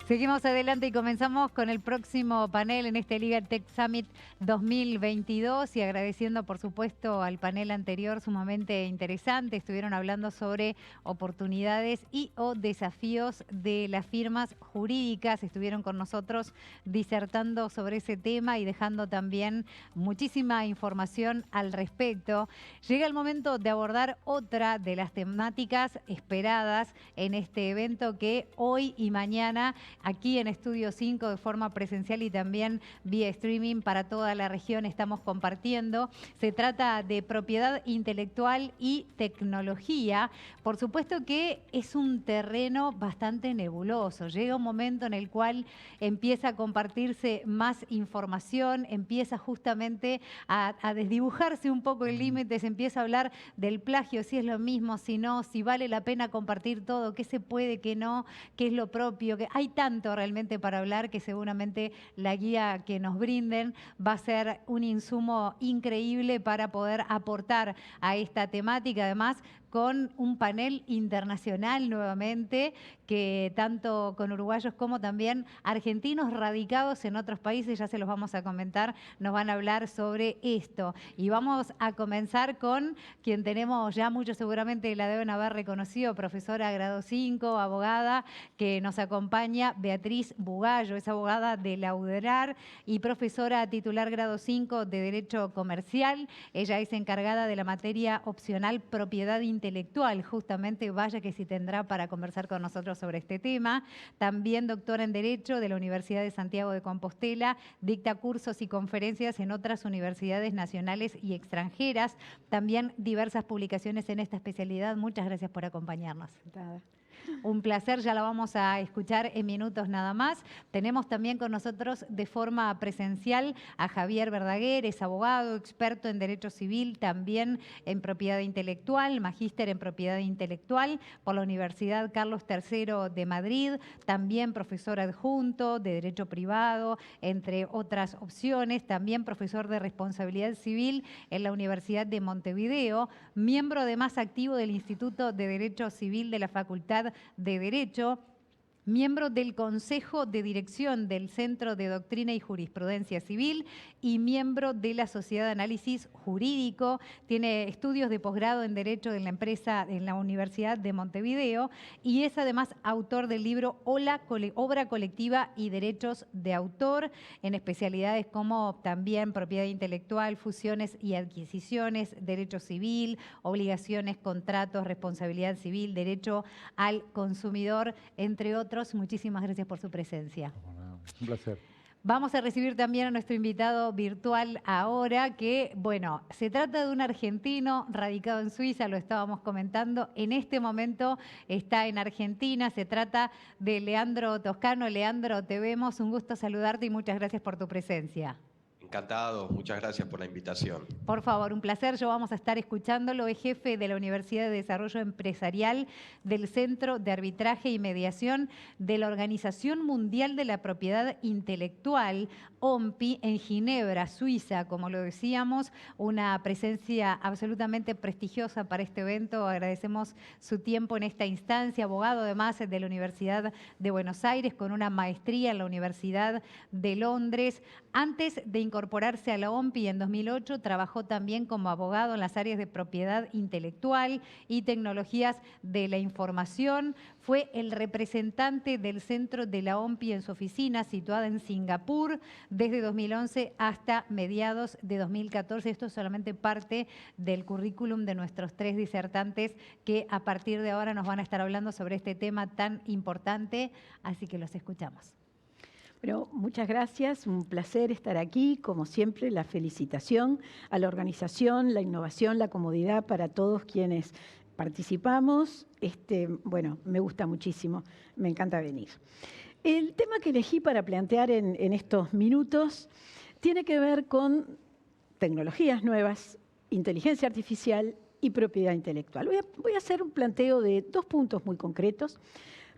Seguimos adelante y comenzamos con el próximo panel en este Legal Tech Summit 2022 y agradeciendo por supuesto al panel anterior sumamente interesante. Estuvieron hablando sobre oportunidades y o desafíos de las firmas jurídicas. Estuvieron con nosotros disertando sobre ese tema y dejando también muchísima información al respecto. Llega el momento de abordar otra de las temáticas esperadas en este evento que hoy y mañana aquí en Estudio 5 de forma presencial y también vía streaming para toda la región estamos compartiendo. Se trata de propiedad intelectual y tecnología. Por supuesto que es un terreno bastante nebuloso. Llega un momento en el cual empieza a compartirse más información, empieza justamente a desdibujarse un poco el límite, se empieza a hablar del plagio, si es lo mismo, si no, si vale la pena compartir todo, qué se puede, qué no, qué es lo propio. Que hay tanto realmente para hablar que seguramente la guía que nos brinden va a ser un insumo increíble para poder aportar a esta temática. Además, con un panel internacional nuevamente, que tanto con uruguayos como también argentinos radicados en otros países, ya se los vamos a comentar, nos van a hablar sobre esto. Y vamos a comenzar con quien tenemos ya muchos seguramente la deben haber reconocido, profesora grado 5, abogada, que nos acompaña, Beatriz Bugallo, es abogada de la UDELAR y profesora titular grado 5 de Derecho Comercial. Ella es encargada de la materia opcional Propiedad Intelectual. Justamente vaya que si tendrá para conversar con nosotros sobre este tema. También doctora en Derecho de la Universidad de Santiago de Compostela. Dicta cursos y conferencias en otras universidades nacionales y extranjeras. También diversas publicaciones en esta especialidad. Muchas gracias por acompañarnos. Un placer, ya la vamos a escuchar en minutos nada más. Tenemos también con nosotros de forma presencial a Javier Verdaguer, es abogado, experto en Derecho Civil, también en Propiedad Intelectual, magíster en Propiedad Intelectual por la Universidad Carlos III de Madrid, también profesor adjunto de Derecho Privado, entre otras opciones, también profesor de Responsabilidad Civil en la Universidad de Montevideo, miembro además activo del Instituto de Derecho Civil de la Facultad de Derecho, miembro del Consejo de Dirección del Centro de Doctrina y Jurisprudencia Civil y miembro de la Sociedad de Análisis Jurídico. Tiene estudios de posgrado en Derecho en la Universidad de Montevideo y es además autor del libro Obra Colectiva y Derechos de Autor, en especialidades como también propiedad intelectual, fusiones y adquisiciones, derecho civil, obligaciones, contratos, responsabilidad civil, derecho al consumidor, entre otros. Muchísimas gracias por su presencia. Un placer. Vamos a recibir también a nuestro invitado virtual ahora, que, bueno, se trata de un argentino radicado en Suiza, lo estábamos comentando, en este momento está en Argentina, se trata de Leandro Toscano. Leandro, te vemos, un gusto saludarte y muchas gracias por tu presencia. Encantado, muchas gracias por la invitación. Por favor, un placer. Yo vamos a estar escuchándolo. Es jefe de la Universidad de Desarrollo Empresarial del Centro de Arbitraje y Mediación de la Organización Mundial de la Propiedad Intelectual, OMPI, en Ginebra, Suiza. Como lo decíamos, una presencia absolutamente prestigiosa para este evento. Agradecemos su tiempo en esta instancia. Abogado además de la Universidad de Buenos Aires, con una maestría en la Universidad de Londres. Antes de incorporarse a la OMPI en 2008, trabajó también como abogado en las áreas de propiedad intelectual y tecnologías de la información. Fue el representante del centro de la OMPI en su oficina, situada en Singapur, desde 2011 hasta mediados de 2014. Esto es solamente parte del currículum de nuestros 3 disertantes que a partir de ahora nos van a estar hablando sobre este tema tan importante. Así que los escuchamos. Bueno, muchas gracias, un placer estar aquí. Como siempre, la felicitación a la organización, la innovación, la comodidad para todos quienes participamos. Bueno, me gusta muchísimo, me encanta venir. El tema que elegí para plantear en estos minutos tiene que ver con tecnologías nuevas, inteligencia artificial y propiedad intelectual. Voy a hacer un planteo de 2 puntos muy concretos.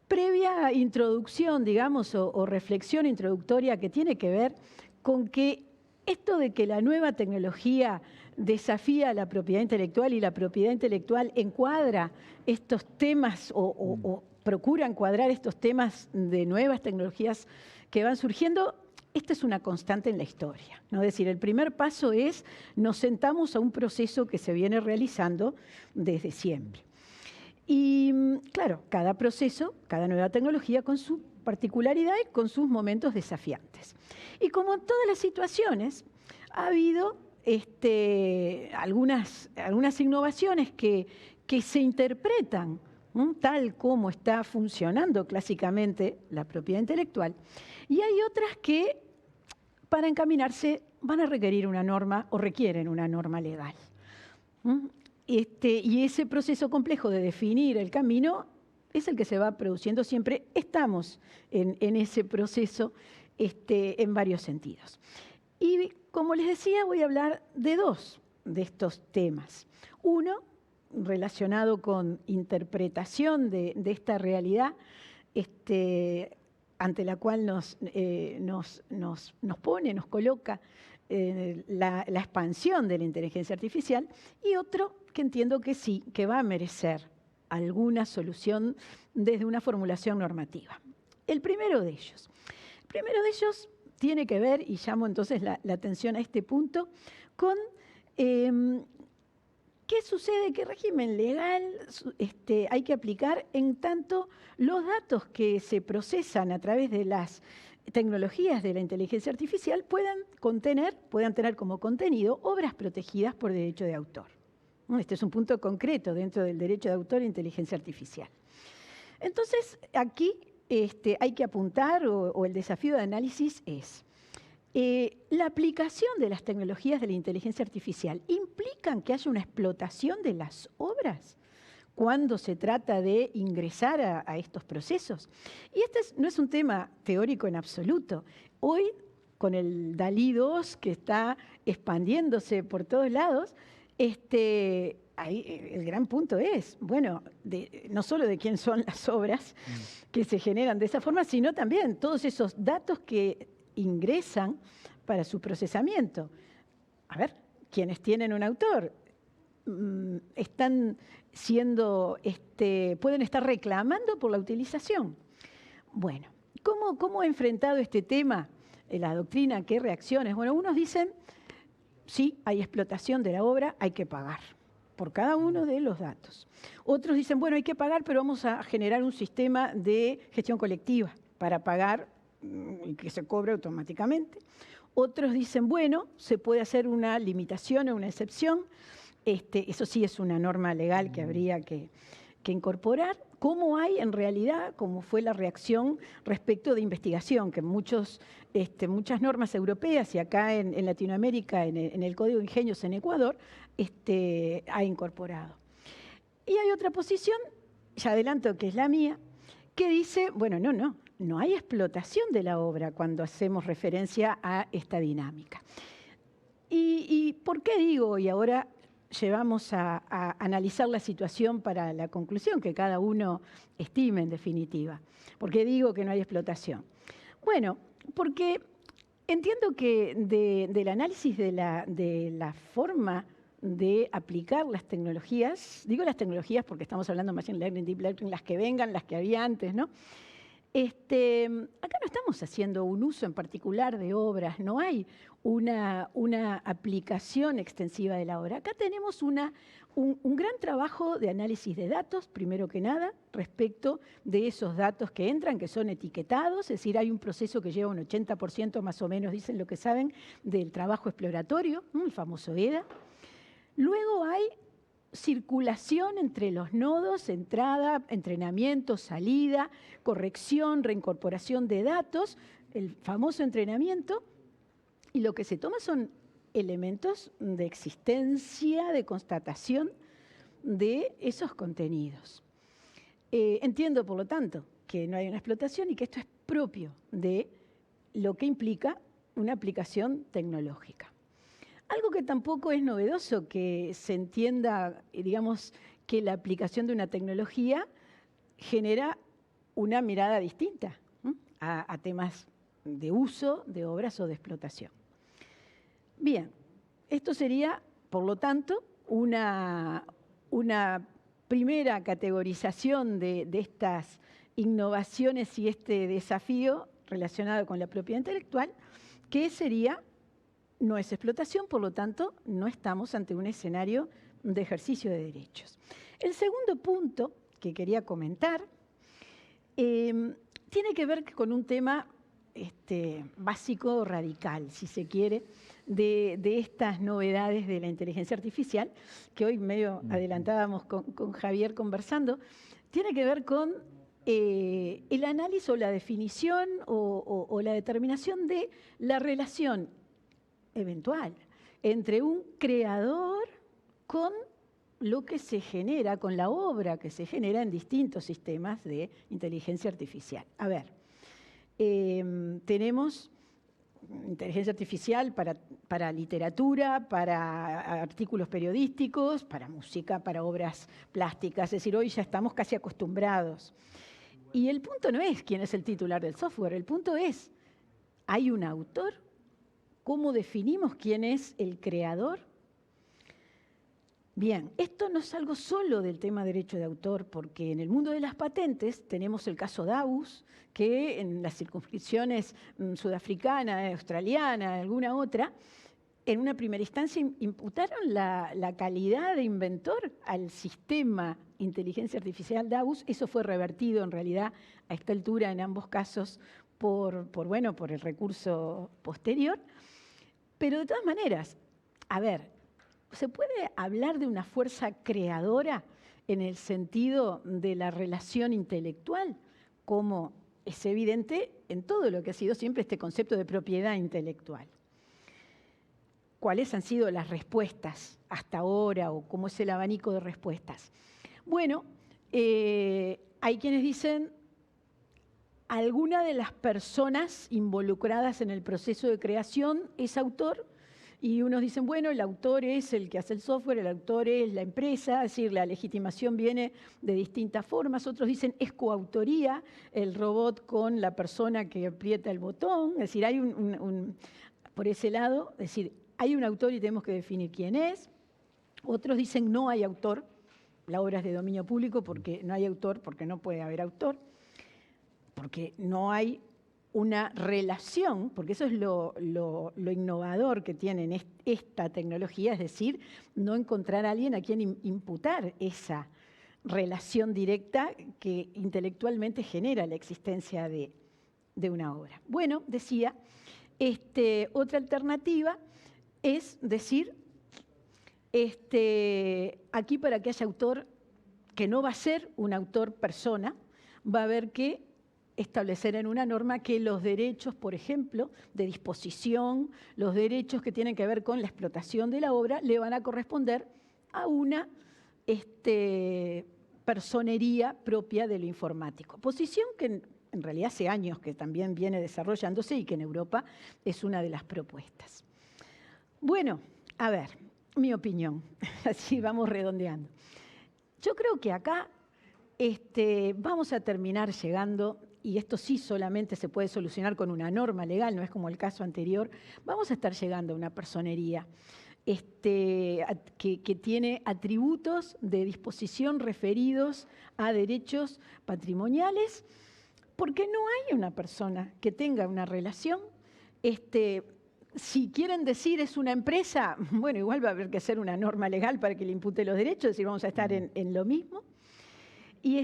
Previa introducción, digamos, o reflexión introductoria que tiene que ver con que esto de que la nueva tecnología desafía la propiedad intelectual y la propiedad intelectual encuadra estos temas o procura encuadrar estos temas de nuevas tecnologías que van surgiendo. Esta es una constante en la historia, ¿no? Es decir, el primer paso es nos sentamos a un proceso que se viene realizando desde siempre. Y claro, cada proceso, cada nueva tecnología con su particularidad y con sus momentos desafiantes. Y como en todas las situaciones, ha habido algunas innovaciones que se interpretan tal como está funcionando clásicamente la propiedad intelectual, y hay otras que para encaminarse van a requerir una norma o requieren una norma legal. Y ese proceso complejo de definir el camino es el que se va produciendo siempre. Estamos en ese proceso en varios sentidos. Y como les decía, voy a hablar de dos de estos temas. Uno, relacionado con interpretación de esta realidad, ante la cual nos coloca la expansión de la inteligencia artificial, y otro que entiendo que sí, que va a merecer alguna solución desde una formulación normativa. El primero de ellos tiene que ver, y llamo entonces la atención a este punto, con ¿qué sucede? ¿Qué régimen legal hay que aplicar en tanto los datos que se procesan a través de las tecnologías de la inteligencia artificial puedan tener como contenido obras protegidas por derecho de autor? Este es un punto concreto dentro del derecho de autor e inteligencia artificial. Entonces, aquí hay que apuntar, o el desafío de análisis es, la aplicación de las tecnologías de la inteligencia artificial ¿implican que haya una explotación de las obras cuando se trata de ingresar a estos procesos? Y no es un tema teórico en absoluto. Hoy, con el DALL-E 2 que está expandiéndose por todos lados, ahí el gran punto es, bueno, no solo de quién son las obras que se generan de esa forma, sino también todos esos datos que ingresan para su procesamiento. A ver, quienes tienen un autor están siendo, pueden estar reclamando por la utilización. Bueno, ¿cómo ha enfrentado este tema la doctrina? ¿Qué reacciones? Bueno, unos dicen, sí, hay explotación de la obra, hay que pagar por cada uno de los datos. Otros dicen, bueno, hay que pagar, pero vamos a generar un sistema de gestión colectiva para pagar y que se cobre automáticamente. Otros dicen, bueno, se puede hacer una limitación o una excepción. Eso sí es una norma legal que habría que incorporar. ¿Cómo hay en realidad, cómo fue la reacción respecto de investigación? Que muchas normas europeas y acá en Latinoamérica, en el Código de Ingenios en Ecuador, ha incorporado. Y hay otra posición, ya adelanto que es la mía, que dice, bueno, no hay explotación de la obra cuando hacemos referencia a esta dinámica. ¿Y por qué digo, y ahora llevamos a analizar la situación para la conclusión que cada uno estime en definitiva? ¿Por qué digo que no hay explotación? Bueno, porque entiendo que del análisis de la forma de aplicar las tecnologías, digo las tecnologías porque estamos hablando machine learning, deep learning, las que vengan, las que había antes, ¿no? Acá no estamos haciendo un uso en particular de obras, no hay una aplicación extensiva de la obra. Acá tenemos un gran trabajo de análisis de datos, primero que nada, respecto de esos datos que entran, que son etiquetados, es decir, hay un proceso que lleva un 80% más o menos, dicen lo que saben, del trabajo exploratorio, el famoso EDA. Luego hay circulación entre los nodos, entrada, entrenamiento, salida, corrección, reincorporación de datos, el famoso entrenamiento, y lo que se toma son elementos de existencia, de constatación de esos contenidos. Entiendo, por lo tanto, que no hay una explotación y que esto es propio de lo que implica una aplicación tecnológica. Algo que tampoco es novedoso que se entienda, digamos, que la aplicación de una tecnología genera una mirada distinta a temas de uso, de obras o de explotación. Bien, esto sería, por lo tanto, una primera categorización de estas innovaciones y este desafío relacionado con la propiedad intelectual, que sería, no es explotación, por lo tanto, no estamos ante un escenario de ejercicio de derechos. El segundo punto que quería comentar tiene que ver con un tema básico, radical, si se quiere, de estas novedades de la inteligencia artificial, que hoy medio adelantábamos con Javier conversando, tiene que ver con el análisis o la definición o la determinación de la relación eventual entre un creador con lo que se genera, con la obra que se genera en distintos sistemas de inteligencia artificial. A ver, tenemos inteligencia artificial para literatura, para artículos periodísticos, para música, para obras plásticas. Es decir, hoy ya estamos casi acostumbrados. Y el punto no es quién es el titular del software, el punto es, ¿hay un autor? ¿Cómo definimos quién es el creador? Bien, esto no es algo solo del tema derecho de autor, porque en el mundo de las patentes tenemos el caso Davus, que en las circunscripciones sudafricana, australiana, alguna otra, en una primera instancia imputaron la calidad de inventor al sistema inteligencia artificial Davus. Eso fue revertido en realidad a esta altura en ambos casos por el recurso posterior. Pero de todas maneras, a ver, ¿se puede hablar de una fuerza creadora en el sentido de la relación intelectual? Como es evidente en todo lo que ha sido siempre este concepto de propiedad intelectual. ¿Cuáles han sido las respuestas hasta ahora o cómo es el abanico de respuestas? Bueno, hay quienes dicen alguna de las personas involucradas en el proceso de creación es autor, y unos dicen, bueno, el autor es el que hace el software, el autor es la empresa, es decir, la legitimación viene de distintas formas. Otros dicen, es coautoría, el robot con la persona que aprieta el botón. Es decir, hay por ese lado, es decir, hay un autor y tenemos que definir quién es. Otros dicen, no hay autor, la obra es de dominio público porque no hay autor, porque no puede haber autor, porque no hay una relación, porque eso es lo innovador que tiene esta tecnología, es decir, no encontrar a alguien a quien imputar esa relación directa que intelectualmente genera la existencia de una obra. Bueno, decía, otra alternativa es decir, aquí para que haya autor, que no va a ser un autor persona, va a haber que establecer en una norma que los derechos, por ejemplo, de disposición, los derechos que tienen que ver con la explotación de la obra, le van a corresponder a una personería propia de lo informático. Posición que en realidad hace años que también viene desarrollándose y que en Europa es una de las propuestas. Bueno, a ver, mi opinión, así vamos redondeando. Yo creo que acá vamos a terminar llegando, y esto sí solamente se puede solucionar con una norma legal, no es como el caso anterior, vamos a estar llegando a una personería que tiene atributos de disposición referidos a derechos patrimoniales, porque no hay una persona que tenga una relación. Si quieren decir es una empresa, bueno, igual va a haber que hacer una norma legal para que le impute los derechos, es decir, vamos a estar en lo mismo. ¿Y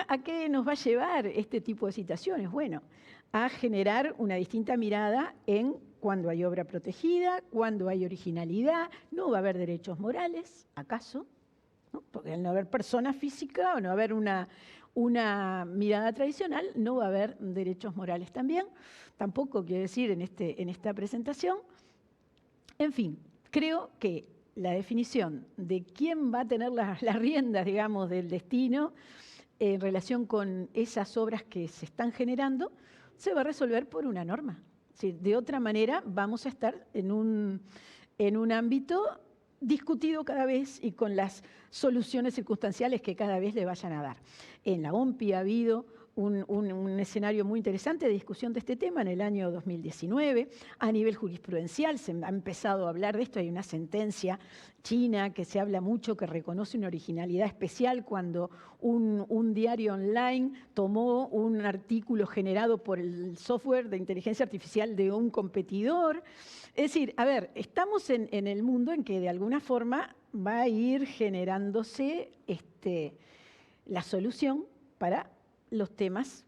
a qué nos va a llevar este tipo de situaciones? Bueno, a generar una distinta mirada en cuando hay obra protegida, cuando hay originalidad, no va a haber derechos morales, ¿acaso? ¿No? Porque al no haber persona física o no haber una mirada tradicional, no va a haber derechos morales también. Tampoco quiero decir en esta presentación. En fin, creo que la definición de quién va a tener las riendas, digamos, del destino en relación con esas obras que se están generando, se va a resolver por una norma. Sí, de otra manera vamos a estar en un ámbito discutido cada vez y con las soluciones circunstanciales que cada vez le vayan a dar. En la OMPI ha habido un escenario muy interesante de discusión de este tema en el año 2019. A nivel jurisprudencial se ha empezado a hablar de esto. Hay una sentencia china que se habla mucho, que reconoce una originalidad especial cuando un diario online tomó un artículo generado por el software de inteligencia artificial de un competidor. Es decir, a ver, estamos en el mundo en que de alguna forma va a ir generándose la solución para los temas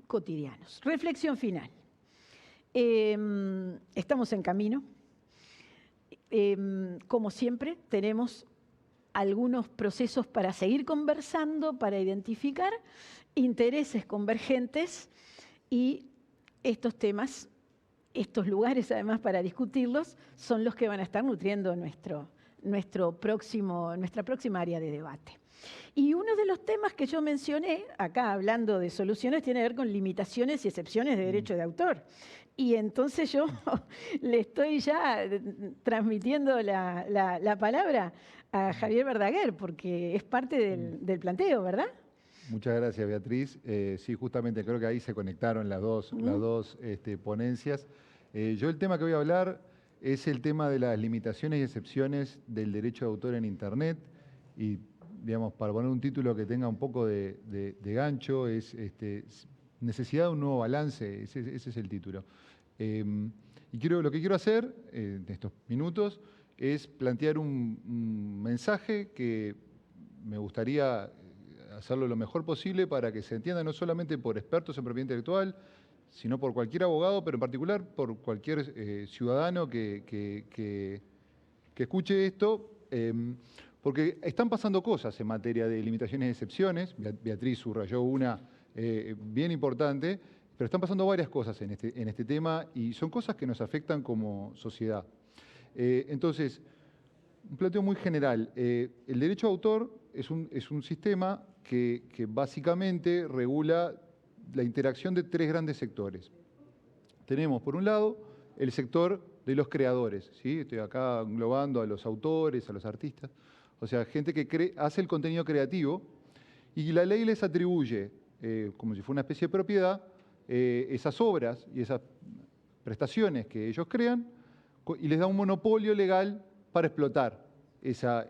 cotidianos. Reflexión final. Estamos en camino. Como siempre, tenemos algunos procesos para seguir conversando, para identificar intereses convergentes y estos temas, estos lugares además para discutirlos, son los que van a estar nutriendo nuestra próxima área de debate. Y uno de los temas que yo mencioné, acá hablando de soluciones, tiene que ver con limitaciones y excepciones de derecho de autor. Y entonces yo le estoy ya transmitiendo la palabra a Javier Verdaguer, porque es parte del planteo, ¿verdad? Muchas gracias, Beatriz. Sí, justamente creo que ahí se conectaron las dos ponencias. Yo el tema que voy a hablar es el tema de las limitaciones y excepciones del derecho de autor en Internet. Y, digamos, para poner un título que tenga un poco de gancho, es necesidad de un nuevo balance, ese es el título. Y lo que quiero hacer en estos minutos es plantear un mensaje que me gustaría hacerlo lo mejor posible para que se entienda no solamente por expertos en propiedad intelectual, sino por cualquier abogado, pero en particular por cualquier ciudadano que escuche esto, porque están pasando cosas en materia de limitaciones y excepciones. Beatriz subrayó una bien importante, pero están pasando varias cosas en este tema y son cosas que nos afectan como sociedad. Entonces, un planteo muy general. El derecho de autor es un sistema que básicamente regula la interacción de tres grandes sectores. Tenemos, por un lado, el sector de los creadores, ¿sí? Estoy acá englobando a los autores, a los artistas, o sea, gente que hace el contenido creativo y la ley les atribuye, como si fuera una especie de propiedad, esas obras y esas prestaciones que ellos crean y les da un monopolio legal para explotar esa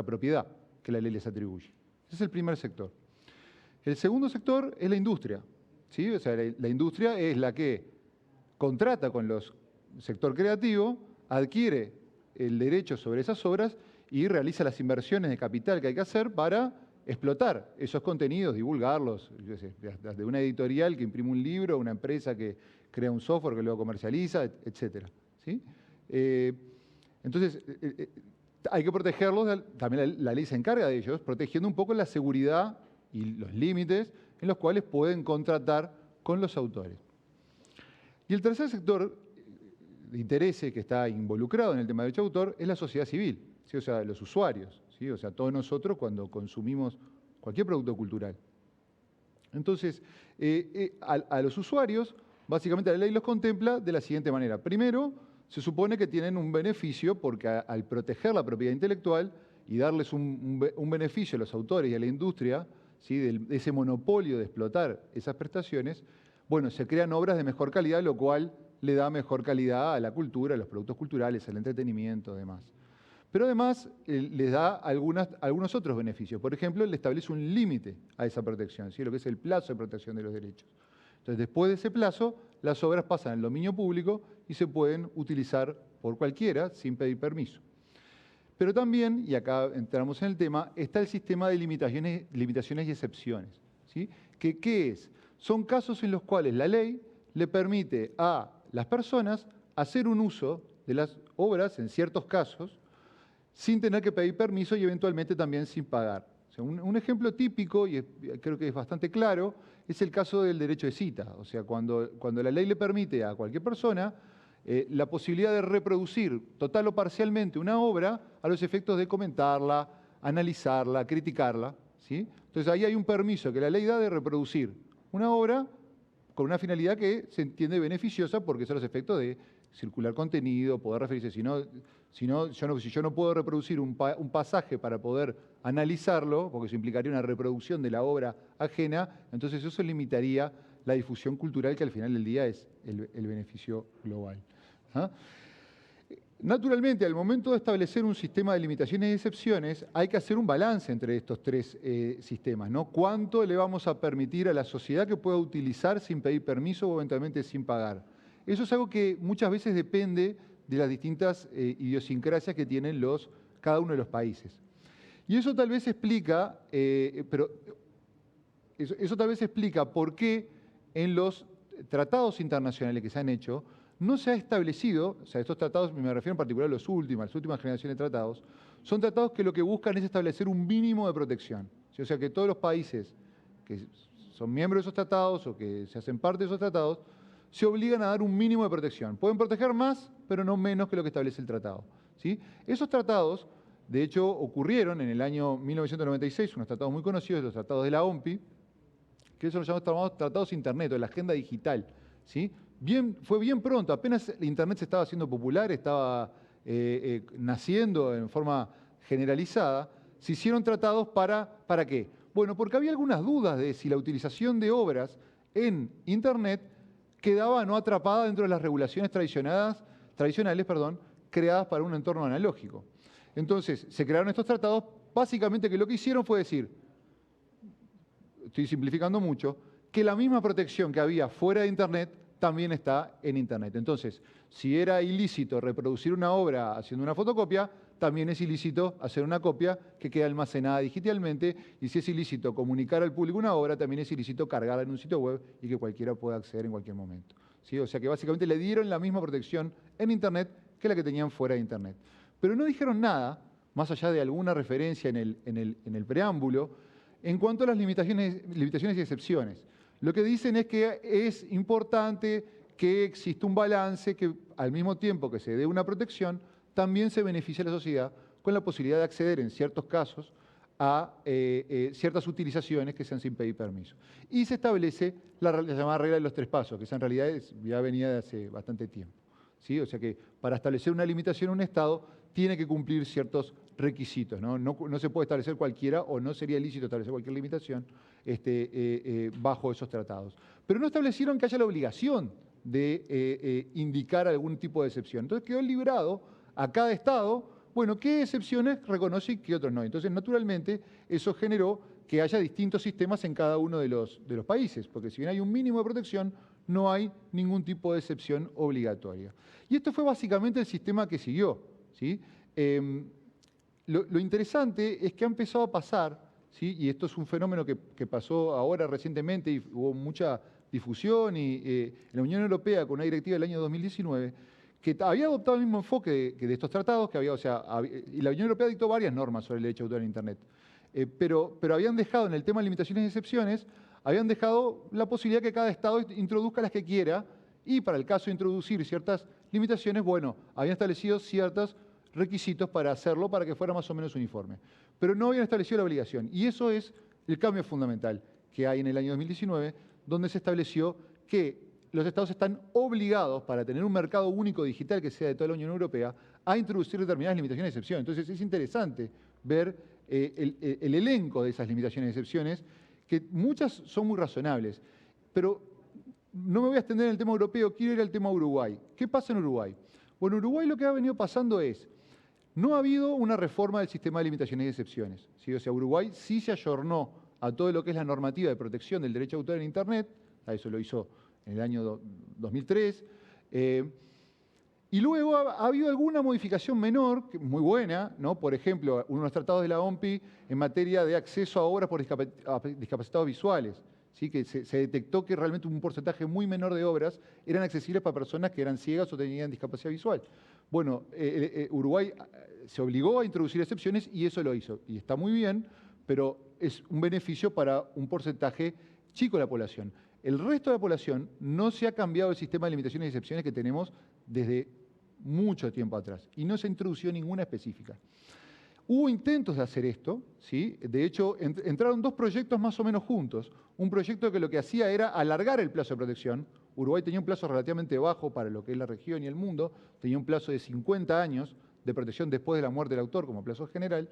propiedad que la ley les atribuye. Ese es el primer sector. El segundo sector es la industria, ¿sí? O sea, la industria es la que contrata con el sector creativo, adquiere el derecho sobre esas obras y realiza las inversiones de capital que hay que hacer para explotar esos contenidos, divulgarlos, desde una editorial que imprime un libro, una empresa que crea un software que luego comercializa, etc. ¿Sí? Entonces, hay que protegerlos, también la ley se encarga de ellos, protegiendo un poco la seguridad y los límites en los cuales pueden contratar con los autores. Y el tercer sector de intereses que está involucrado en el tema del derecho de autor es la sociedad civil, ¿sí? O sea, los usuarios, ¿sí? O sea, todos nosotros cuando consumimos cualquier producto cultural. Entonces, a los usuarios, básicamente la ley los contempla de la siguiente manera. Primero, se supone que tienen un beneficio porque al proteger la propiedad intelectual y darles un beneficio a los autores y a la industria, ¿sí? de ese monopolio de explotar esas prestaciones, bueno, se crean obras de mejor calidad, lo cual le da mejor calidad a la cultura, a los productos culturales, al entretenimiento, demás. Pero además les da algunos otros beneficios. Por ejemplo, le establece un límite a esa protección, ¿sí? Lo que es el plazo de protección de los derechos. Entonces, después de ese plazo, las obras pasan al dominio público y se pueden utilizar por cualquiera sin pedir permiso. Pero también, y acá entramos en el tema, está el sistema de limitaciones y excepciones, ¿sí? ¿Qué es? Son casos en los cuales la ley le permite a las personas hacer un uso de las obras, en ciertos casos, sin tener que pedir permiso y eventualmente también sin pagar. O sea, un ejemplo típico, y creo que es bastante claro, es el caso del derecho de cita. O sea, cuando la ley le permite a cualquier persona la posibilidad de reproducir total o parcialmente una obra a los efectos de comentarla, analizarla, criticarla, ¿sí? Entonces ahí hay un permiso que la ley da de reproducir una obra con una finalidad que se entiende beneficiosa porque son los efectos de circular contenido, poder referirse, si no, Si yo no puedo reproducir un pasaje para poder analizarlo, porque eso implicaría una reproducción de la obra ajena, entonces eso limitaría la difusión cultural, que al final del día es el beneficio global. ¿Ah? Naturalmente, al momento de establecer un sistema de limitaciones y excepciones, hay que hacer un balance entre estos tres sistemas, ¿no? ¿Cuánto le vamos a permitir a la sociedad que pueda utilizar sin pedir permiso o eventualmente sin pagar? Eso es algo que muchas veces depende de las distintas idiosincrasias que tienen cada uno de los países. Y eso tal vez explica, eso tal vez explica por qué en los tratados internacionales que se han hecho no se ha establecido, o sea, estos tratados, me refiero en particular a las últimas generaciones de tratados, son tratados que lo que buscan es establecer un mínimo de protección. O sea, que todos los países que son miembros de esos tratados o que se hacen parte de esos tratados, se obligan a dar un mínimo de protección. Pueden proteger más, pero no menos que lo que establece el tratado, ¿sí? Esos tratados, de hecho, ocurrieron en el año 1996, unos tratados muy conocidos, los tratados de la OMPI, que son los llamados tratados Internet, o la agenda digital, ¿sí? Fue bien pronto, apenas el Internet se estaba haciendo popular, estaba naciendo en forma generalizada, se hicieron tratados ¿para qué? Bueno, porque había algunas dudas de si la utilización de obras en Internet quedaba no atrapada dentro de las regulaciones tradicionales, creadas para un entorno analógico. Entonces, se crearon estos tratados, básicamente que lo que hicieron fue decir, estoy simplificando mucho, que la misma protección que había fuera de Internet también está en Internet. Entonces, si era ilícito reproducir una obra haciendo una fotocopia, también es ilícito hacer una copia que queda almacenada digitalmente, y si es ilícito comunicar al público una obra, también es ilícito cargarla en un sitio web y que cualquiera pueda acceder en cualquier momento, ¿sí? O sea que básicamente le dieron la misma protección en Internet que la que tenían fuera de Internet. Pero no dijeron nada, más allá de alguna referencia en el preámbulo, en cuanto a las limitaciones y excepciones. Lo que dicen es que es importante que exista un balance, que al mismo tiempo que se dé una protección, también se beneficia a la sociedad con la posibilidad de acceder en ciertos casos a ciertas utilizaciones que sean sin pedir permiso. Y se establece la llamada regla de los 3 pasos, que esa en realidad ya venía de hace bastante tiempo, ¿sí? O sea que para establecer una limitación en un Estado tiene que cumplir ciertos requisitos, ¿no? No se puede establecer cualquiera, o no sería lícito establecer cualquier limitación bajo esos tratados. Pero no establecieron que haya la obligación de indicar algún tipo de excepción. Entonces quedó librado a cada Estado, bueno, qué excepciones reconoce y qué otros no. Entonces, naturalmente, eso generó que haya distintos sistemas en cada uno de los países, porque si bien hay un mínimo de protección, no hay ningún tipo de excepción obligatoria. Y esto fue básicamente el sistema que siguió, ¿sí? Lo interesante es que ha empezado a pasar, ¿sí? Y esto es un fenómeno que pasó ahora recientemente y hubo mucha difusión, y en la Unión Europea, con una directiva del año 2019, que había adoptado el mismo enfoque de estos tratados, y la Unión Europea dictó varias normas sobre el derecho de autor en Internet, pero habían dejado en el tema de limitaciones y excepciones, habían dejado la posibilidad que cada Estado introduzca las que quiera, y para el caso de introducir ciertas limitaciones, bueno, habían establecido ciertos requisitos para hacerlo, para que fuera más o menos uniforme. Pero no habían establecido la obligación, y eso es el cambio fundamental que hay en el año 2019, donde se estableció que los Estados están obligados, para tener un mercado único digital que sea de toda la Unión Europea, a introducir determinadas limitaciones y excepciones. Entonces es interesante ver el elenco de esas limitaciones y excepciones, que muchas son muy razonables. Pero no me voy a extender en el tema europeo, quiero ir al tema Uruguay. ¿Qué pasa en Uruguay? Bueno, en Uruguay lo que ha venido pasando es, no ha habido una reforma del sistema de limitaciones y excepciones, ¿sí? O sea, Uruguay sí se ayornó a todo lo que es la normativa de protección del derecho de autor en Internet, a eso lo hizo en el año 2003, y luego ha habido alguna modificación menor, muy buena, ¿no? Por ejemplo, unos tratados de la OMPI en materia de acceso a obras por discapacitados visuales, ¿sí? Que se detectó que realmente un porcentaje muy menor de obras eran accesibles para personas que eran ciegas o tenían discapacidad visual. Bueno, Uruguay se obligó a introducir excepciones y eso lo hizo, y está muy bien, pero es un beneficio para un porcentaje chico de la población. El resto de la población no se ha cambiado el sistema de limitaciones y excepciones que tenemos desde mucho tiempo atrás, y no se introdució ninguna específica. Hubo intentos de hacer esto, ¿sí? De hecho, entraron 2 proyectos más o menos juntos. Un proyecto que lo que hacía era alargar el plazo de protección. Uruguay tenía un plazo relativamente bajo para lo que es la región y el mundo, tenía un plazo de 50 años de protección después de la muerte del autor como plazo general,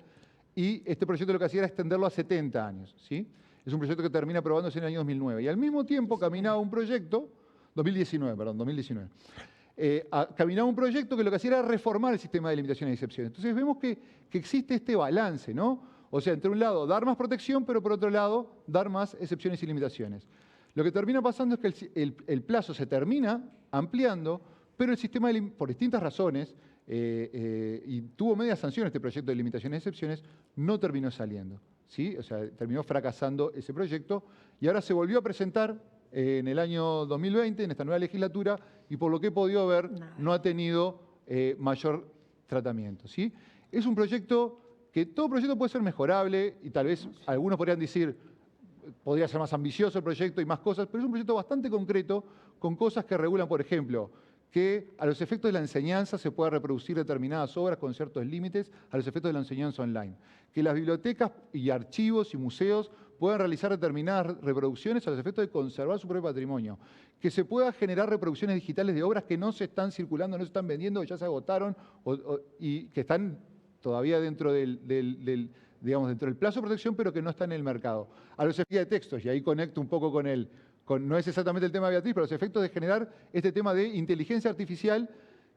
y este proyecto lo que hacía era extenderlo a 70 años, ¿sí? Es un proyecto que termina aprobándose en el año 2009. Y al mismo tiempo caminaba un proyecto, 2019, caminaba un proyecto que lo que hacía era reformar el sistema de limitaciones y excepciones. Entonces vemos que existe este balance, ¿no? O sea, entre un lado, dar más protección, pero por otro lado, dar más excepciones y limitaciones. Lo que termina pasando es que el plazo se termina ampliando, pero el sistema, por distintas razones, y tuvo media sanción este proyecto de limitaciones y excepciones, no terminó saliendo, ¿sí? O sea, terminó fracasando ese proyecto y ahora se volvió a presentar en el año 2020, en esta nueva legislatura, y por lo que he podido ver, no ha tenido mayor tratamiento, ¿sí? Es un proyecto que todo proyecto puede ser mejorable y tal vez algunos podrían decir podría ser más ambicioso el proyecto y más cosas, pero es un proyecto bastante concreto con cosas que regulan, por ejemplo, que a los efectos de la enseñanza se pueda reproducir determinadas obras con ciertos límites a los efectos de la enseñanza online. Que las bibliotecas y archivos y museos puedan realizar determinadas reproducciones a los efectos de conservar su propio patrimonio. Que se pueda generar reproducciones digitales de obras que no se están circulando, no se están vendiendo, que ya se agotaron y que están todavía dentro digamos, dentro del plazo de protección, pero que no está en el mercado. A los efectos de textos, y ahí conecto un poco no es exactamente el tema de Beatriz, pero los efectos de generar este tema de inteligencia artificial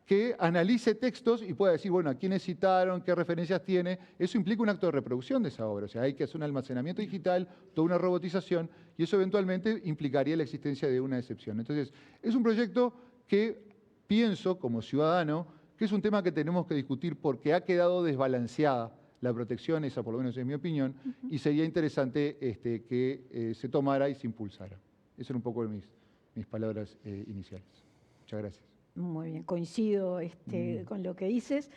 que analice textos y pueda decir, bueno, a quiénes citaron, qué referencias tiene. Eso implica un acto de reproducción de esa obra. O sea, hay que hacer un almacenamiento digital, toda una robotización, y eso eventualmente implicaría la existencia de una excepción. Entonces, es un proyecto que pienso, como ciudadano, que es un tema que tenemos que discutir porque ha quedado desbalanceada la protección, esa por lo menos es mi opinión, y sería interesante que se tomara y se impulsara. Esas eran un poco mis palabras iniciales. Muchas gracias. Muy bien, coincido con lo que dices.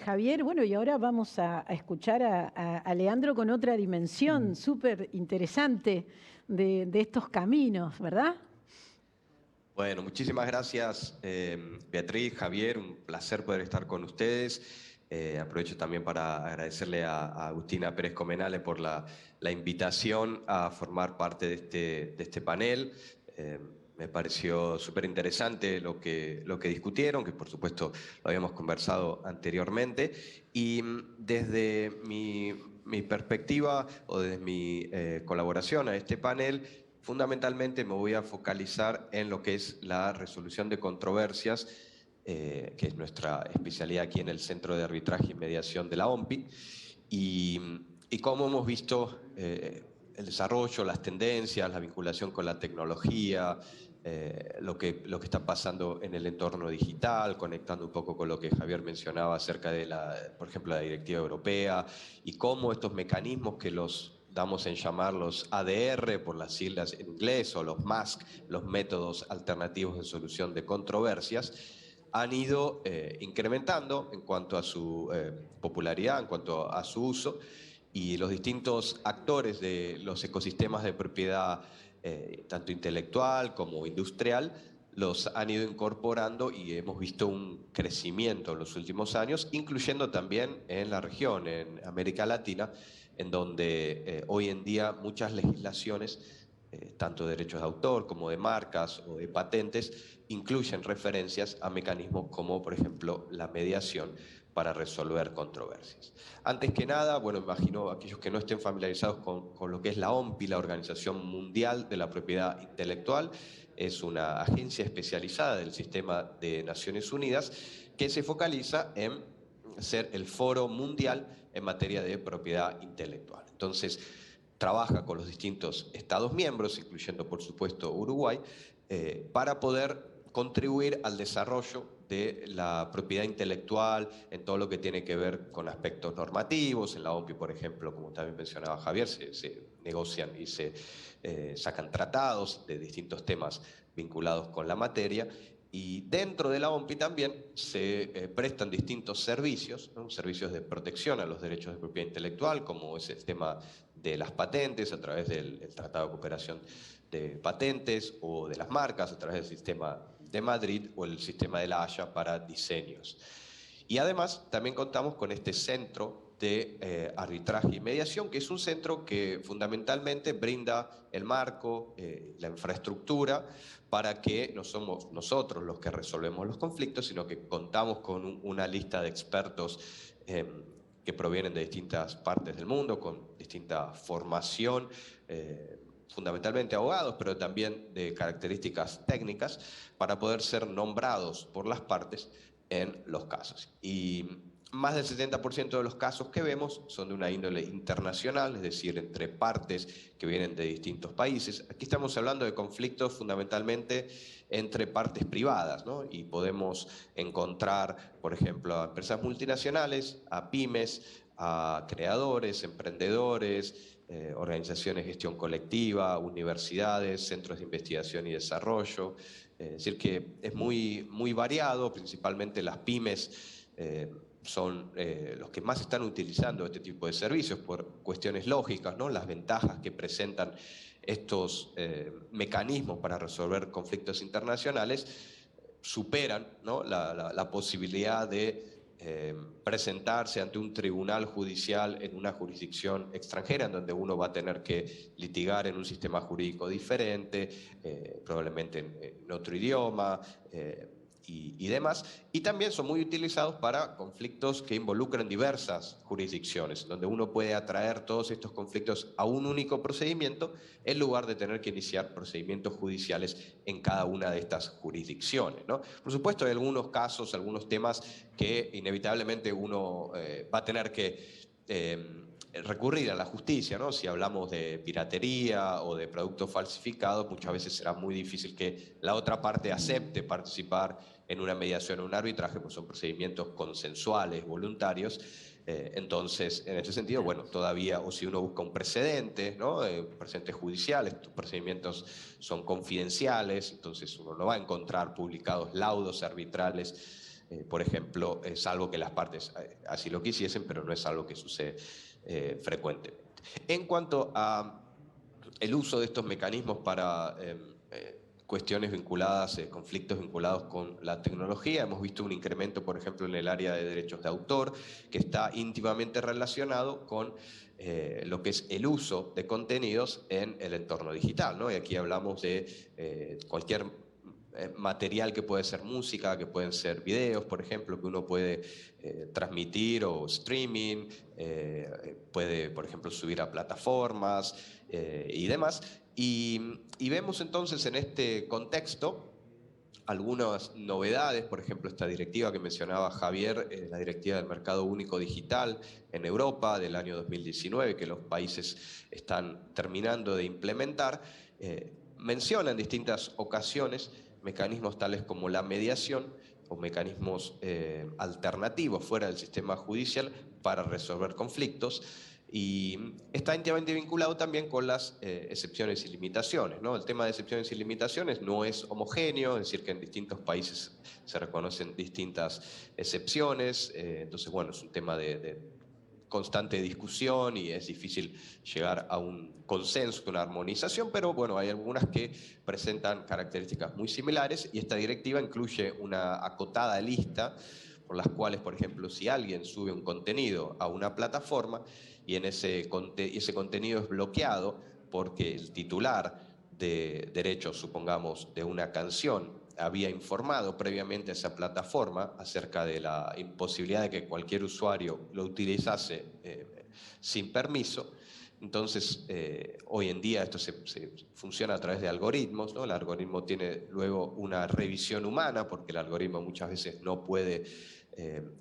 Javier, bueno, y ahora vamos a escuchar a Leandro con otra dimensión súper interesante de estos caminos, ¿verdad? Bueno, muchísimas gracias, Beatriz, Javier, un placer poder estar con ustedes. Aprovecho también para agradecerle a Agustina Pérez Comenale por la invitación a formar parte de este panel. Me pareció súper interesante lo que discutieron, que por supuesto lo habíamos conversado anteriormente. Y desde mi perspectiva o desde mi colaboración a este panel, fundamentalmente me voy a focalizar en lo que es la resolución de controversias, que es nuestra especialidad aquí en el Centro de Arbitraje y Mediación de la OMPI, y cómo hemos visto el desarrollo, las tendencias, la vinculación con la tecnología, lo que está pasando en el entorno digital, conectando un poco con lo que Javier mencionaba acerca de, por ejemplo, la directiva europea, y cómo estos mecanismos que los damos en llamar los ADR, por las siglas en inglés, o los MASC, los métodos alternativos de solución de controversias, han ido incrementando en cuanto a su popularidad, en cuanto a su uso, y los distintos actores de los ecosistemas de propiedad, tanto intelectual como industrial, los han ido incorporando y hemos visto un crecimiento en los últimos años, incluyendo también en la región, en América Latina, en donde hoy en día muchas legislaciones, tanto de derechos de autor como de marcas o de patentes, incluyen referencias a mecanismos como, por ejemplo, la mediación para resolver controversias. Antes que nada, bueno, imagino aquellos que no estén familiarizados con lo que es la OMPI, la Organización Mundial de la Propiedad Intelectual, es una agencia especializada del sistema de Naciones Unidas que se focaliza en ser el foro mundial en materia de propiedad intelectual. Entonces, trabaja con los distintos Estados miembros, incluyendo por supuesto Uruguay, para poder contribuir al desarrollo de la propiedad intelectual en todo lo que tiene que ver con aspectos normativos. En la OMPI, por ejemplo, como también mencionaba Javier, se negocian y se sacan tratados de distintos temas vinculados con la materia. Y dentro de la OMPI también se prestan distintos servicios, ¿no? Servicios de protección a los derechos de propiedad intelectual, como es el tema de las patentes a través del Tratado de Cooperación de Patentes, o de las marcas a través del sistema de Madrid o el sistema de la Haya para diseños. Y además también contamos con este centro de arbitraje y mediación, que es un centro que fundamentalmente brinda el marco, la infraestructura, para que no somos nosotros los que resolvemos los conflictos, sino que contamos con una lista de expertos que provienen de distintas partes del mundo, con distinta formación, fundamentalmente abogados, pero también de características técnicas, para poder ser nombrados por las partes en los casos. Y más del 70% de los casos que vemos son de una índole internacional, es decir, entre partes que vienen de distintos países. Aquí estamos hablando de conflictos fundamentalmente entre partes privadas, ¿no? Y podemos encontrar, por ejemplo, a empresas multinacionales, a pymes, a creadores, emprendedores, organizaciones de gestión colectiva, universidades, centros de investigación y desarrollo. Es decir, que es muy variado, principalmente las pymes son los que más están utilizando este tipo de servicios por cuestiones lógicas, ¿no? Las ventajas que presentan estos mecanismos para resolver conflictos internacionales superan, ¿no? la posibilidad de presentarse ante un tribunal judicial en una jurisdicción extranjera, en donde uno va a tener que litigar en un sistema jurídico diferente, probablemente en otro idioma, y demás, y también son muy utilizados para conflictos que involucran diversas jurisdicciones, donde uno puede atraer todos estos conflictos a un único procedimiento, en lugar de tener que iniciar procedimientos judiciales en cada una de estas jurisdicciones, ¿no? Por supuesto, hay algunos casos, algunos temas que inevitablemente uno va a tener que recurrir a la justicia, ¿no? Si hablamos de piratería o de productos falsificados, muchas veces será muy difícil que la otra parte acepte participar en una mediación o un arbitraje, pues son procedimientos consensuales, voluntarios. Entonces, en ese sentido, bueno, todavía, o si uno busca un precedente, ¿no? Precedentes judiciales, estos procedimientos son confidenciales, entonces uno no va a encontrar publicados laudos arbitrales, por ejemplo, salvo que las partes así lo quisiesen, pero no es algo que sucede frecuentemente. En cuanto a el uso de estos mecanismos para cuestiones vinculadas, conflictos vinculados con la tecnología, hemos visto un incremento, por ejemplo, en el área de derechos de autor, que está íntimamente relacionado con lo que es el uso de contenidos en el entorno digital, ¿no? Y aquí hablamos de cualquier material que puede ser música, que pueden ser videos, por ejemplo, que uno puede transmitir o streaming, puede, por ejemplo, subir a plataformas y demás. Y vemos entonces en este contexto algunas novedades, por ejemplo, esta directiva que mencionaba Javier, la directiva del mercado único digital en Europa del año 2019, que los países están terminando de implementar, menciona en distintas ocasiones mecanismos tales como la mediación o mecanismos alternativos fuera del sistema judicial para resolver conflictos, y está íntimamente vinculado también con las excepciones y limitaciones, ¿no? El tema de excepciones y limitaciones no es homogéneo, es decir, que en distintos países se reconocen distintas excepciones, entonces, bueno, es un tema de constante discusión y es difícil llegar a un consenso, una armonización, pero bueno, hay algunas que presentan características muy similares y esta directiva incluye una acotada lista por las cuales, por ejemplo, si alguien sube un contenido a una plataforma y ese contenido es bloqueado porque el titular de derechos, supongamos, de una canción había informado previamente a esa plataforma acerca de la imposibilidad de que cualquier usuario lo utilizase sin permiso. Entonces, hoy en día esto se funciona a través de algoritmos, ¿no? El algoritmo tiene luego una revisión humana porque el algoritmo muchas veces no puede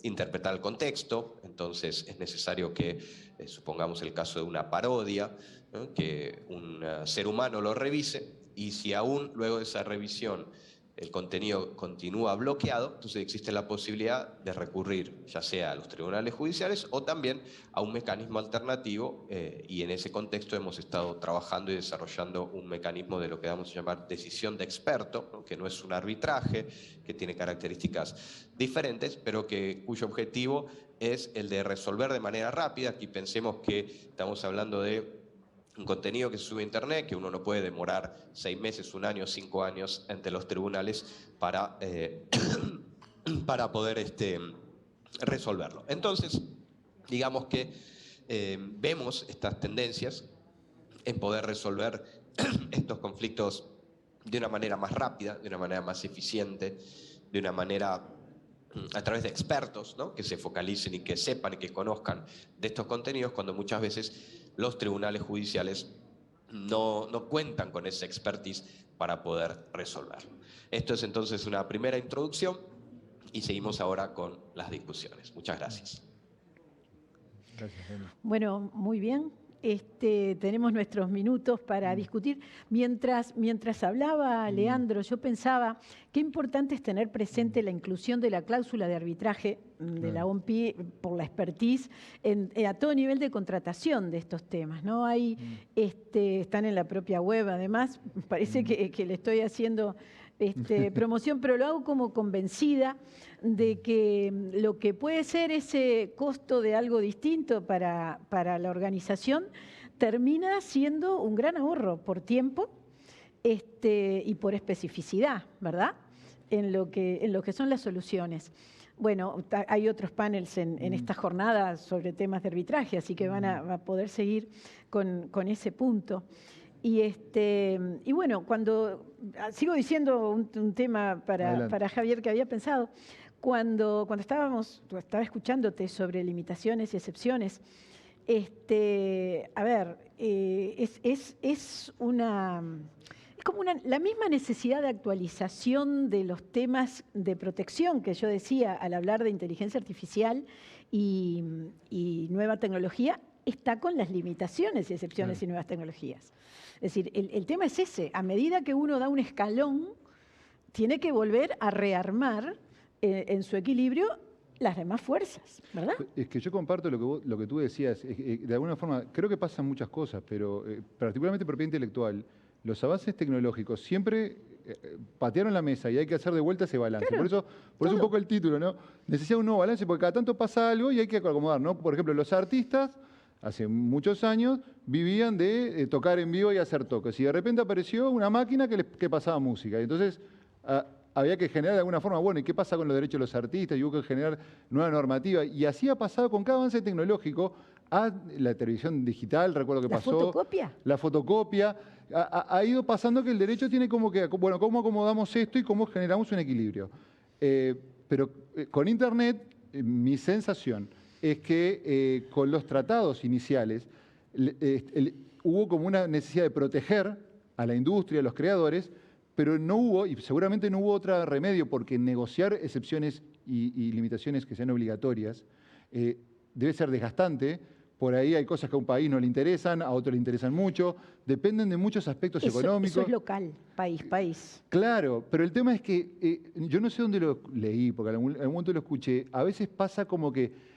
interpretar el contexto, entonces es necesario que, supongamos el caso de una parodia, ¿no? Que un ser humano lo revise, y si aún luego de esa revisión el contenido continúa bloqueado, entonces existe la posibilidad de recurrir ya sea a los tribunales judiciales o también a un mecanismo alternativo, y en ese contexto hemos estado trabajando y desarrollando un mecanismo de lo que vamos a llamar decisión de experto, ¿no? Que no es un arbitraje, que tiene características diferentes, pero cuyo objetivo es el de resolver de manera rápida. Aquí pensemos que estamos hablando de un contenido que se sube a internet, que uno no puede demorar 6 meses, 1 año, 5 años ante los tribunales para poder resolverlo. Entonces, digamos que vemos estas tendencias en poder resolver estos conflictos de una manera más rápida, de una manera más eficiente, de una manera a través de expertos, ¿no? Que se focalicen y que sepan y que conozcan de estos contenidos, cuando muchas veces los tribunales judiciales no cuentan con esa expertise para poder resolverlo. Esto es entonces una primera introducción y seguimos ahora con las discusiones. Muchas gracias. Gracias, Dani. Bueno, muy bien. Tenemos nuestros minutos para discutir. Mientras hablaba Leandro, yo pensaba qué importante es tener presente la inclusión de la cláusula de arbitraje de la OMPI por la expertise a todo nivel de contratación de estos temas, ¿no? Hay, están en la propia web, además, parece que le estoy haciendo promoción, pero lo hago como convencida de que lo que puede ser ese costo de algo distinto para la organización termina siendo un gran ahorro por tiempo y por especificidad, ¿verdad? En lo que son las soluciones. Bueno, hay otros panels en esta jornada sobre temas de arbitraje, así que van a poder seguir con ese punto. Y bueno, cuando sigo diciendo un tema para Javier que había pensado, cuando estaba escuchándote sobre limitaciones y excepciones, a ver, es como la misma necesidad de actualización de los temas de protección que yo decía al hablar de inteligencia artificial y nueva tecnología, está con las limitaciones y excepciones y nuevas tecnologías. Es decir, el tema es ese. A medida que uno da un escalón, tiene que volver a rearmar en su equilibrio las demás fuerzas, ¿verdad? Es que yo comparto lo que tú decías. De alguna forma, creo que pasan muchas cosas, pero particularmente propiedad intelectual, los avances tecnológicos siempre patearon la mesa y hay que hacer de vuelta ese balance. Claro, por eso un poco el título, ¿no? Necesita un nuevo balance porque cada tanto pasa algo y hay que acomodar, ¿no? Por ejemplo, los artistas hace muchos años vivían de tocar en vivo y hacer toques. Y de repente apareció una máquina que pasaba música. Y entonces había que generar de alguna forma, bueno, ¿y qué pasa con los derechos de los artistas? Y hubo que generar nueva normativa. Y así ha pasado con cada avance tecnológico a la televisión digital, recuerdo que pasó. ¿La fotocopia? La fotocopia. Ha ido pasando que el derecho tiene como que, bueno, ¿cómo acomodamos esto y cómo generamos un equilibrio? Pero con Internet, mi sensación es que con los tratados iniciales hubo como una necesidad de proteger a la industria, a los creadores, pero no hubo, y seguramente no hubo otro remedio, porque negociar excepciones y limitaciones que sean obligatorias debe ser desgastante. Por ahí hay cosas que a un país no le interesan, a otro le interesan mucho, dependen de muchos aspectos económicos. Eso es local, país. Claro, pero el tema es que yo no sé dónde lo leí, porque en algún momento lo escuché, a veces pasa como que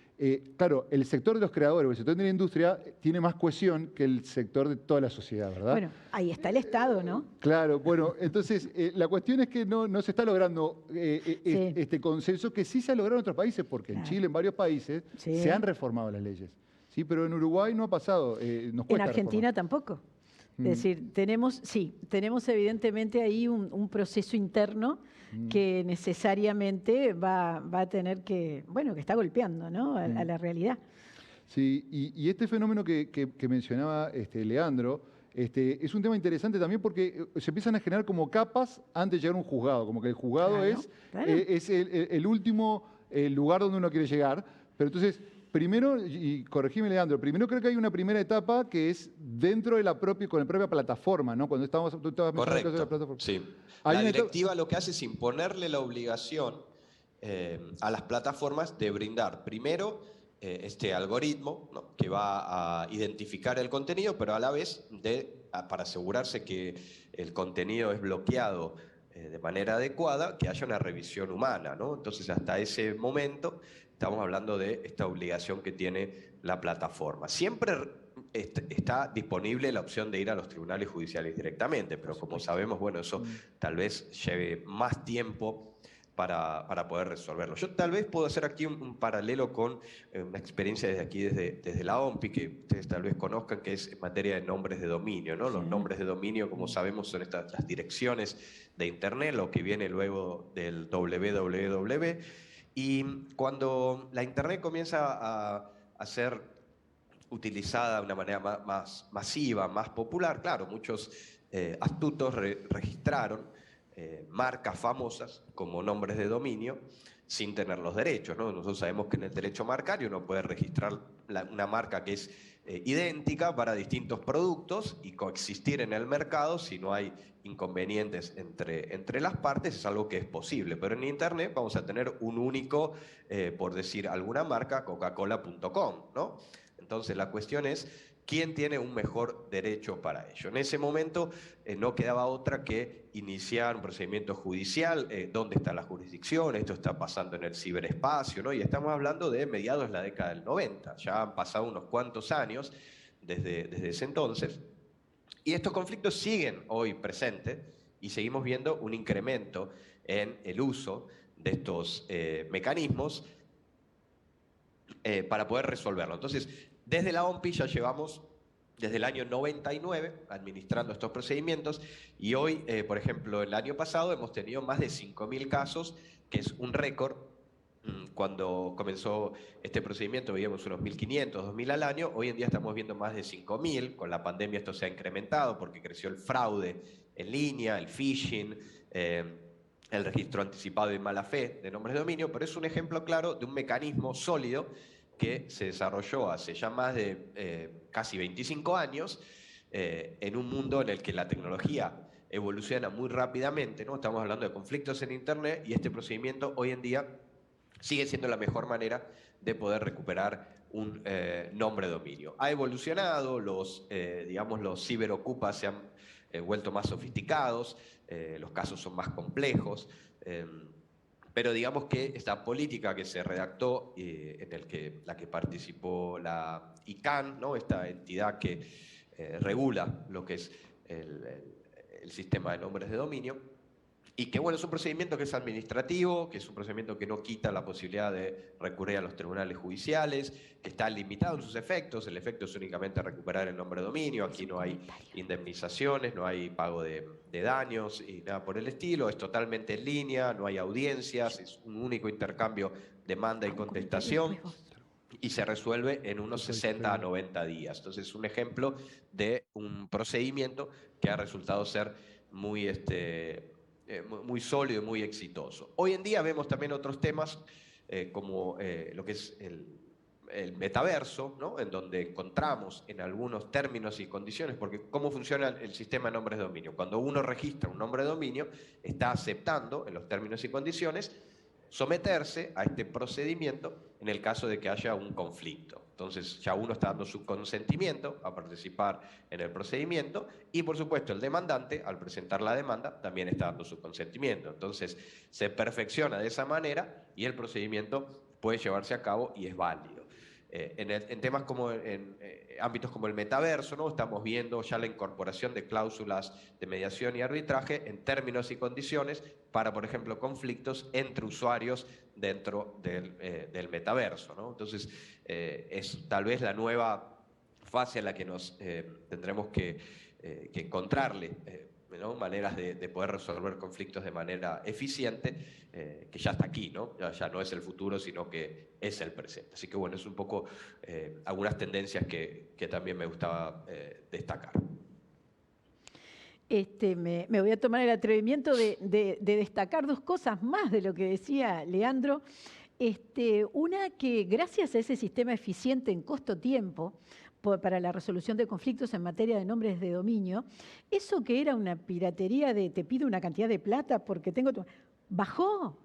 claro, el sector de los creadores o el sector de la industria tiene más cohesión que el sector de toda la sociedad, ¿verdad? Bueno, ahí está el Estado, ¿no? Claro, bueno, entonces la cuestión es que no se está logrando este consenso que sí se ha logrado en otros países, porque en Chile, en varios países, se han reformado las leyes. Sí, pero en Uruguay no ha pasado. Nos cuesta en Argentina reformar. Tampoco. Es decir, tenemos evidentemente ahí un proceso interno que necesariamente va a tener que está golpeando, ¿no? a la realidad. Sí, y este fenómeno que mencionaba Leandro, es un tema interesante también porque se empiezan a generar como capas antes de llegar a un juzgado, como que el juzgado es el último lugar donde uno quiere llegar, pero entonces... Primero, y corregime Leandro, primero creo que hay una primera etapa que es dentro de la propia plataforma, ¿no? Cuando tú estabas Correcto, de la plataforma. Sí. La directiva lo que hace es imponerle la obligación a las plataformas de brindar primero este algoritmo, ¿no? Que va a identificar el contenido, pero a la vez para asegurarse que el contenido es bloqueado de manera adecuada, que haya una revisión humana, ¿no? Entonces, hasta ese momento estamos hablando de esta obligación que tiene la plataforma. Siempre está disponible la opción de ir a los tribunales judiciales directamente, pero como sabemos, bueno, eso tal vez lleve más tiempo para poder resolverlo. Yo tal vez puedo hacer aquí un paralelo con una experiencia desde aquí, desde la OMPI, que ustedes tal vez conozcan, que es en materia de nombres de dominio, ¿no? Los nombres de dominio, como sabemos, son las direcciones de Internet, lo que viene luego del www. Y cuando la Internet comienza a ser utilizada de una manera más masiva, más popular, claro, muchos astutos registraron marcas famosas como nombres de dominio sin tener los derechos, ¿no? Nosotros sabemos que en el derecho marcario uno puede registrar una marca que es idéntica para distintos productos y coexistir en el mercado si no hay inconvenientes entre las partes, es algo que es posible. Pero en Internet vamos a tener un único, por decir alguna marca, coca-cola.com, ¿no? Entonces la cuestión es, ¿quién tiene un mejor derecho para ello? En ese momento no quedaba otra que iniciar un procedimiento judicial. ¿Dónde está la jurisdicción? Esto está pasando en el ciberespacio, ¿no? Y estamos hablando de mediados de la década del 90. Ya han pasado unos cuantos años desde ese entonces. Y estos conflictos siguen hoy presentes y seguimos viendo un incremento en el uso de estos mecanismos para poder resolverlo. Entonces, desde la OMPI ya llevamos desde el año 99 administrando estos procedimientos y hoy, por ejemplo, el año pasado hemos tenido más de 5.000 casos, que es un récord. Cuando comenzó este procedimiento veíamos unos 1.500, 2.000 al año, hoy en día estamos viendo más de 5.000, con la pandemia esto se ha incrementado porque creció el fraude en línea, el phishing, el registro anticipado y mala fe de nombres de dominio, pero es un ejemplo claro de un mecanismo sólido que se desarrolló hace ya más de casi 25 años en un mundo en el que la tecnología evoluciona muy rápidamente, ¿no? Estamos hablando de conflictos en Internet y este procedimiento hoy en día sigue siendo la mejor manera de poder recuperar un nombre de dominio. Ha evolucionado, digamos, los ciberocupas se han vuelto más sofisticados, los casos son más complejos, pero digamos que esta política que se redactó, en la que participó la ICANN, ¿no? Esta entidad que regula lo que es el sistema de nombres de dominio, y que bueno, es un procedimiento que es administrativo, que es un procedimiento que no quita la posibilidad de recurrir a los tribunales judiciales, que está limitado en sus efectos. El efecto es únicamente recuperar el nombre de dominio. Aquí no hay indemnizaciones, no hay pago de daños y nada por el estilo. Es totalmente en línea, no hay audiencias, es un único intercambio demanda y contestación y se resuelve en unos 60 a 90 días. Entonces es un ejemplo de un procedimiento que ha resultado ser muy muy sólido y muy exitoso. Hoy en día vemos también otros temas como lo que es el metaverso, ¿no? En donde encontramos en algunos términos y condiciones, porque cómo funciona el sistema de nombres de dominio. Cuando uno registra un nombre de dominio, está aceptando en los términos y condiciones someterse a este procedimiento en el caso de que haya un conflicto. Entonces ya uno está dando su consentimiento a participar en el procedimiento y por supuesto el demandante al presentar la demanda también está dando su consentimiento. Entonces se perfecciona de esa manera y el procedimiento puede llevarse a cabo y es válido. En temas como en ámbitos como el metaverso, ¿no? Estamos viendo ya la incorporación de cláusulas de mediación y arbitraje en términos y condiciones para, por ejemplo, conflictos entre usuarios dentro del metaverso, ¿no? Entonces, es tal vez la nueva fase en la que nos tendremos que encontrarle ¿no? Maneras de poder resolver conflictos de manera eficiente, que ya está aquí, ¿no? Ya no es el futuro, sino que es el presente. Así que bueno, es un poco algunas tendencias que también me gustaba destacar. Me voy a tomar el atrevimiento de destacar dos cosas más de lo que decía Leandro. Una que gracias a ese sistema eficiente en costo-tiempo, para la resolución de conflictos en materia de nombres de dominio, eso que era una piratería de te pido una cantidad de plata porque tengo... bajó,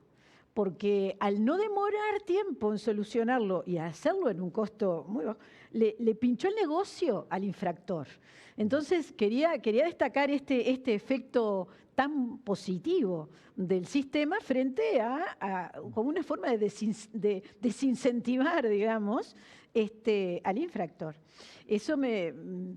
porque al no demorar tiempo en solucionarlo y hacerlo en un costo muy bajo, le pinchó el negocio al infractor. Entonces quería destacar este efecto tan positivo del sistema frente a como una forma de desincentivar, digamos, al infractor. Eso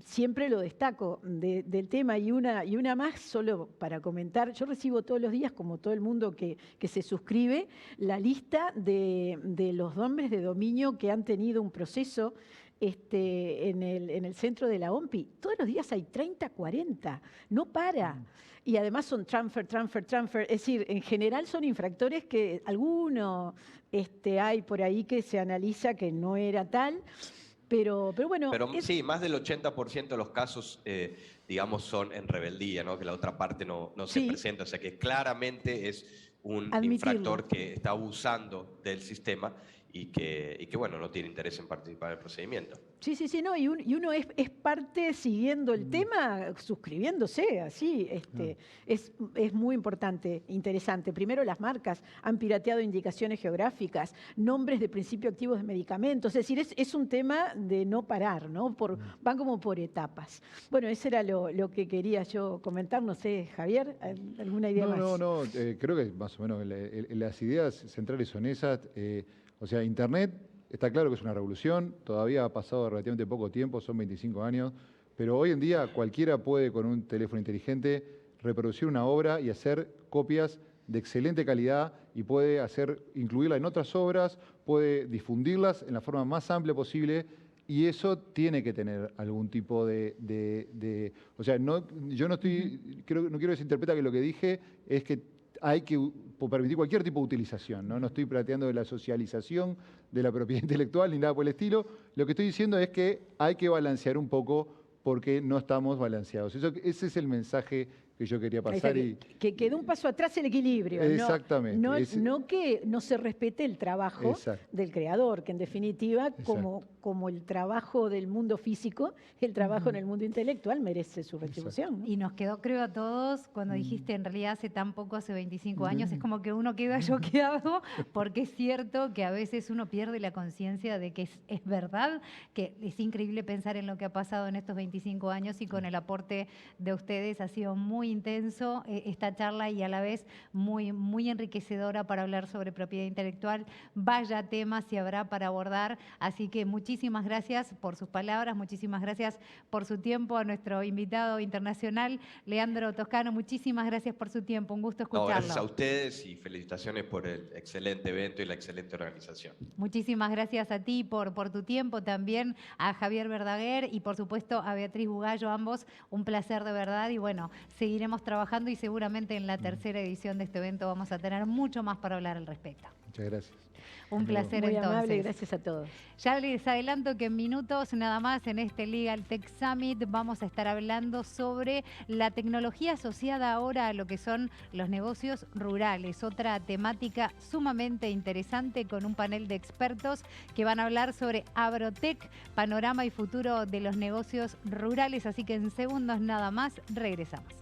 siempre lo destaco del tema. Y una más, solo para comentar, yo recibo todos los días, como todo el mundo que se suscribe, la lista de los nombres de dominio que han tenido un proceso en el centro de la OMPI. Todos los días hay 30, 40, no para. Y además son transfer. Es decir, en general son infractores que alguno hay por ahí que se analiza que no era tal. Pero bueno... Pero sí, más del 80% de los casos, digamos, son en rebeldía, ¿no? Que la otra parte no se presenta. O sea que claramente es un infractor que está abusando del sistema y que, bueno, no tiene interés en participar en el procedimiento. Sí, no, y uno es parte siguiendo el tema, suscribiéndose, así. Es muy importante, interesante. Primero, las marcas han pirateado indicaciones geográficas, nombres de principio activos de medicamentos. Es decir, es un tema de no parar, ¿no? Van como por etapas. Bueno, eso era lo que quería yo comentar. No sé, Javier, ¿alguna idea más? No, creo que más o menos las ideas centrales son esas. O sea, Internet está claro que es una revolución, todavía ha pasado relativamente poco tiempo, son 25 años, pero hoy en día cualquiera puede con un teléfono inteligente reproducir una obra y hacer copias de excelente calidad y puede incluirla en otras obras, puede difundirlas en la forma más amplia posible y eso tiene que tener algún tipo o sea, yo no quiero que se interprete que lo que dije es que hay que permitir cualquier tipo de utilización, ¿no? No estoy planteando de la socialización de la propiedad intelectual ni nada por el estilo. Lo que estoy diciendo es que hay que balancear un poco porque no estamos balanceados. Ese es el mensaje que yo quería pasar. Que quede un paso atrás el equilibrio. Exactamente. No que no se respete el trabajo del creador, que en definitiva, como el trabajo del mundo físico, el trabajo en el mundo intelectual merece su retribución, ¿no? Y nos quedó, creo, a todos, cuando dijiste en realidad hace tan poco, hace 25 años, es como que uno queda choqueado, porque es cierto que a veces uno pierde la conciencia de que es verdad, que es increíble pensar en lo que ha pasado en estos 25 años y con el aporte de ustedes ha sido muy intenso esta charla y a la vez muy, muy enriquecedora para hablar sobre propiedad intelectual. Vaya temas si habrá para abordar, así que muchísimas gracias por sus palabras, muchísimas gracias por su tiempo a nuestro invitado internacional, Leandro Toscano, muchísimas gracias por su tiempo, un gusto escucharlo. Gracias a ustedes y felicitaciones por el excelente evento y la excelente organización. Muchísimas gracias a ti por tu tiempo, también a Javier Verdaguer y por supuesto a Beatriz Bugallo, ambos, un placer de verdad y bueno, seguiremos trabajando y seguramente en la tercera edición de este evento vamos a tener mucho más para hablar al respecto. Muchas gracias. Un placer muy entonces. Amable, gracias a todos. Ya les adelanto que en minutos nada más en este Legal Tech Summit vamos a estar hablando sobre la tecnología asociada ahora a lo que son los negocios rurales. Otra temática sumamente interesante con un panel de expertos que van a hablar sobre Agrotech, panorama y futuro de los negocios rurales. Así que en segundos nada más regresamos.